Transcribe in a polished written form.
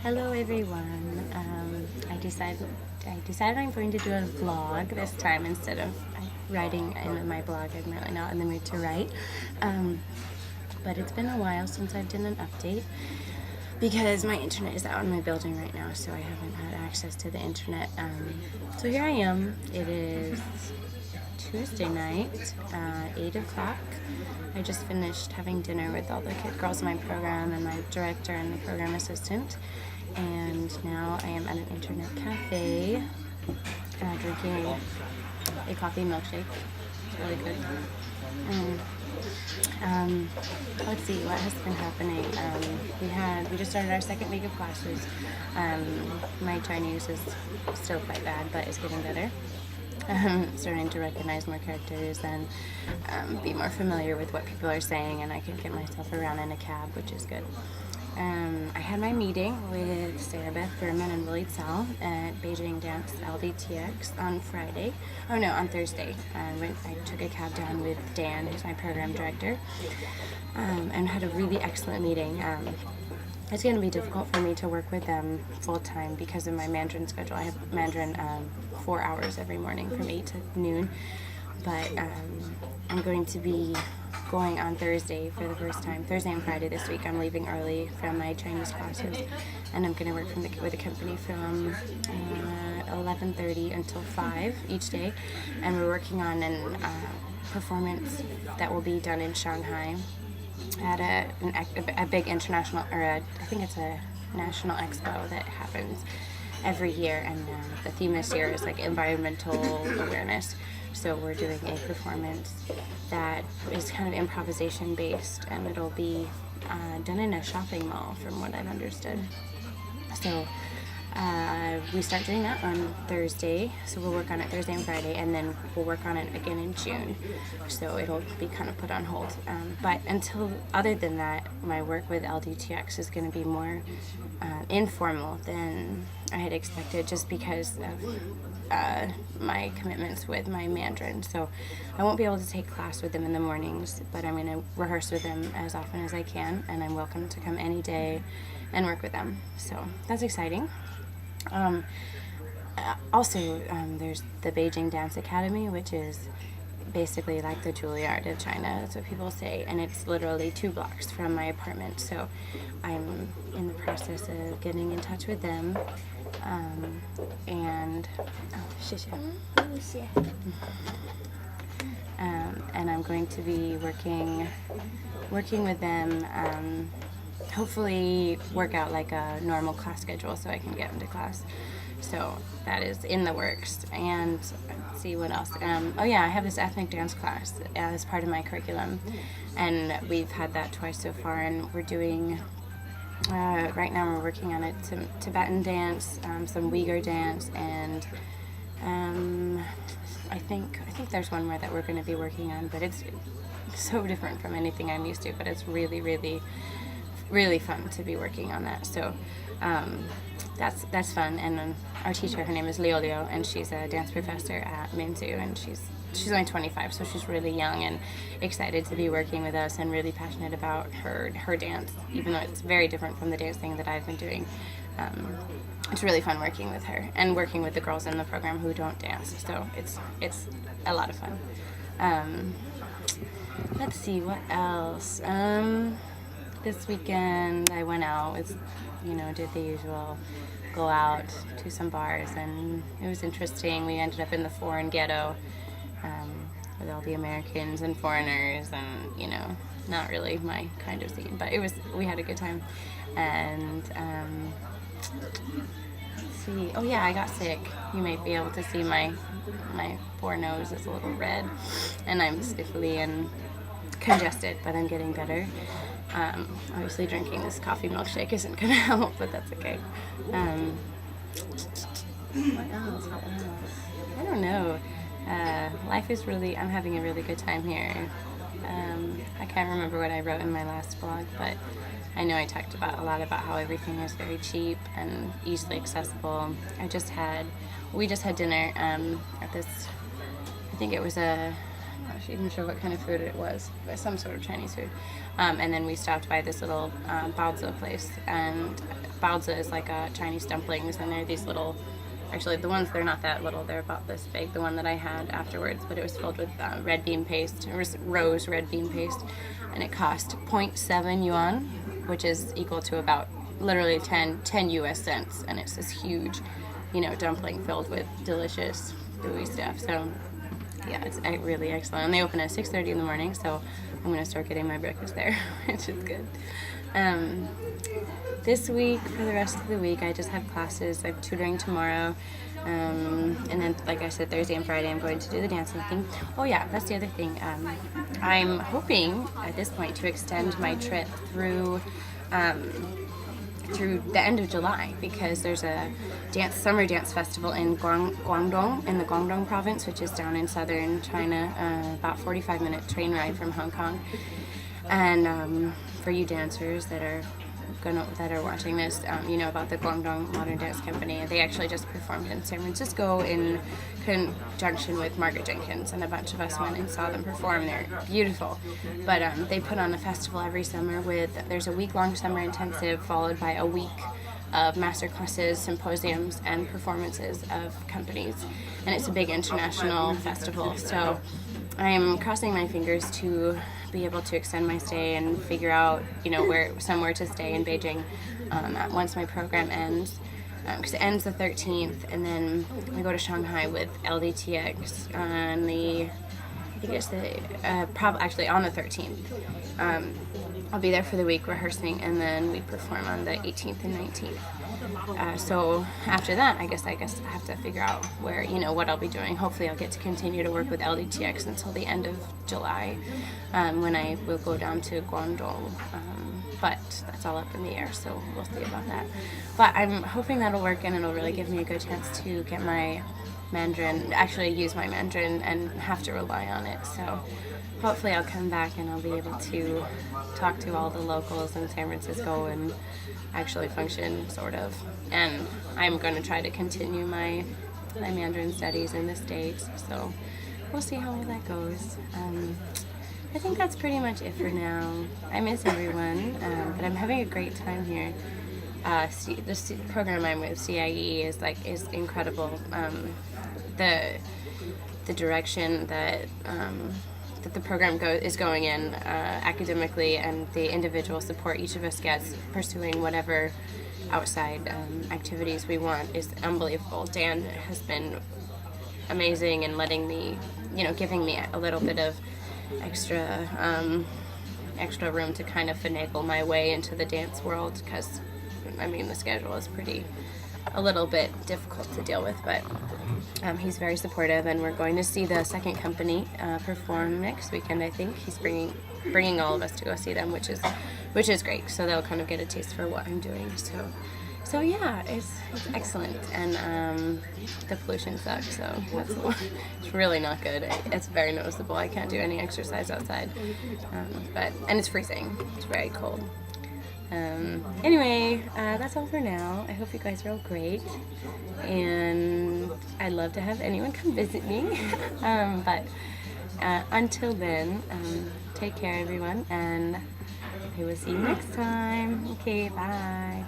Hello everyone. I decided I'm going to do a vlog this time instead of writing in my blog. I'm really not in the mood to write. But it's been a while since I've done an update because my internet is out in my building right now, so I haven't had access to the internet. So here I am. It is Tuesday night, 8 o'clock. I just finished having dinner with all the girls in my program and my director and the program assistant. And now I am at an internet cafe drinking a coffee milkshake. It's really good. Let's see what has been happening. We just started our second week of classes. My Chinese is still quite bad, but it's getting better. Starting to recognize more characters and be more familiar with what people are saying, and I can get myself around in a cab, which is good. I had my meeting with Sarah Beth Berman and Willie Tsao at Beijing Dance LDTX on Thursday. I took a cab down with Dan, who's my program director, and had a really excellent meeting. It's going to be difficult for me to work with them full-time because of my Mandarin schedule. I have Mandarin 4 hours every morning from 8 to noon, but I'm going to be going on Thursday for the first time. Thursday and Friday this week I'm leaving early from my Chinese classes, and I'm going to work with the company from 11:30 until 5 each day, and we're working on an performance that will be done in Shanghai at a big international, I think it's a national expo that happens every year, and the theme this year is like environmental awareness. So we're doing a performance that is kind of improvisation based, and it'll be done in a shopping mall from what I've understood. So we start doing that on Thursday, so we'll work on it Thursday and Friday, and then we'll work on it again in June, so it'll be kind of put on hold. But other than that, my work with LDTX is going to be more informal than I had expected, just because of my commitments with my Mandarin. So I won't be able to take class with them in the mornings, but I'm going to rehearse with them as often as I can, and I'm welcome to come any day and work with them. So that's exciting. Also, there's the Beijing Dance Academy, which is basically like the Juilliard of China. That's what people say, and it's literally 2 blocks from my apartment. So I'm in the process of getting in touch with them, and and I'm going to be working with them. Hopefully work out like a normal class schedule so I can get into class. So that is in the works. And let's see what else. I have this ethnic dance class as part of my curriculum, and we've had that twice so far, and we're doing right now we're working on some Tibetan dance, some Uyghur dance, and I think there's one more that we're going to be working on, but it's so different from anything I'm used to, but it's really, really, really fun to be working on that. So that's fun. And our teacher, her name is Liu, and she's a dance professor at Minzu, and she's only 25, so she's really young and excited to be working with us, and really passionate about her dance, even though it's very different from the dancing that I've been doing. It's really fun working with her and working with the girls in the program who don't dance, so it's a lot of fun. Let's see what else. This weekend I went out, did the usual, go out to some bars, and it was interesting. We ended up in the foreign ghetto with all the Americans and foreigners, and not really my kind of scene, but we had a good time. And let's see, I got sick. You might be able to see my poor nose is a little red, and I'm sniffly and congested, but I'm getting better. Obviously drinking this coffee milkshake isn't going to help, but that's okay. What else? I don't know. Life is I'm having a really good time here. I can't remember what I wrote in my last blog, but I know I talked a lot about how everything is very cheap and easily accessible. We just had dinner at this, I think it was a not even sure what kind of food it was, but some sort of Chinese food. And then we stopped by this little baozi place, and baozi is like Chinese dumplings, and they're these little, actually the ones, they're not that little, they're about this big, the one that I had afterwards, but it was filled with red bean paste, it was rose red bean paste, and it cost 0.7 yuan, which is equal to about literally 10 US cents, and it's this huge, dumpling filled with delicious gooey stuff. So yeah, it's really excellent. And they open at 6:30 in the morning, so I'm going to start getting my breakfast there, which is good. This week, for the rest of the week, I just have classes. I'm tutoring tomorrow. And then, like I said, Thursday and Friday, I'm going to do the dancing thing. Oh yeah, that's the other thing. I'm hoping at this point to extend my trip through the end of July, because there's a summer dance festival in Guangdong, in the Guangdong province, which is down in southern China, about 45-minute train ride from Hong Kong. And for you dancers that are watching this, you know about the Guangdong Modern Dance Company. They actually just performed in San Francisco in conjunction with Margaret Jenkins, and a bunch of us went and saw them perform. They're beautiful. But they put on a festival every summer there's a week-long summer intensive followed by a week of master classes, symposiums, and performances of companies. And it's a big international festival. So I'm crossing my fingers to be able to extend my stay and figure out, somewhere to stay in Beijing once my program ends. Because it ends the 13th, and then I go to Shanghai with LDTX on actually on the 13th. I'll be there for the week rehearsing, and then we perform on the 18th and 19th. So after that, I guess I have to figure out where, what I'll be doing. Hopefully I'll get to continue to work with LDTX until the end of July, when I will go down to Guangdong. But that's all up in the air, so we'll see about that. But I'm hoping that'll work, and it'll really give me a good chance to get my Mandarin, actually use my Mandarin and have to rely on it. So hopefully I'll come back and I'll be able to talk to all the locals in San Francisco and actually function, sort of. And I'm going to try to continue my Mandarin studies in the States, so we'll see how that goes. I think that's pretty much it for now. I miss everyone, but I'm having a great time here. The program I'm with, CIE, is incredible. The direction that the program is going in academically, and the individual support each of us gets pursuing whatever outside activities we want is unbelievable. Dan has been amazing in letting me, giving me a little bit of extra room to kind of finagle my way into the dance world, because the schedule is a little bit difficult to deal with, but he's very supportive, and we're going to see the second company perform next weekend. I think he's bringing all of us to go see them, which is great, so they'll kind of get a taste for what I'm doing. So yeah, it's excellent, and the pollution sucks, so it's really not good. It's very noticeable. I can't do any exercise outside, and it's freezing. It's very cold. Anyway, that's all for now. I hope you guys are all great, and I'd love to have anyone come visit me. But until then, take care, everyone, and I will see you next time. Okay, bye.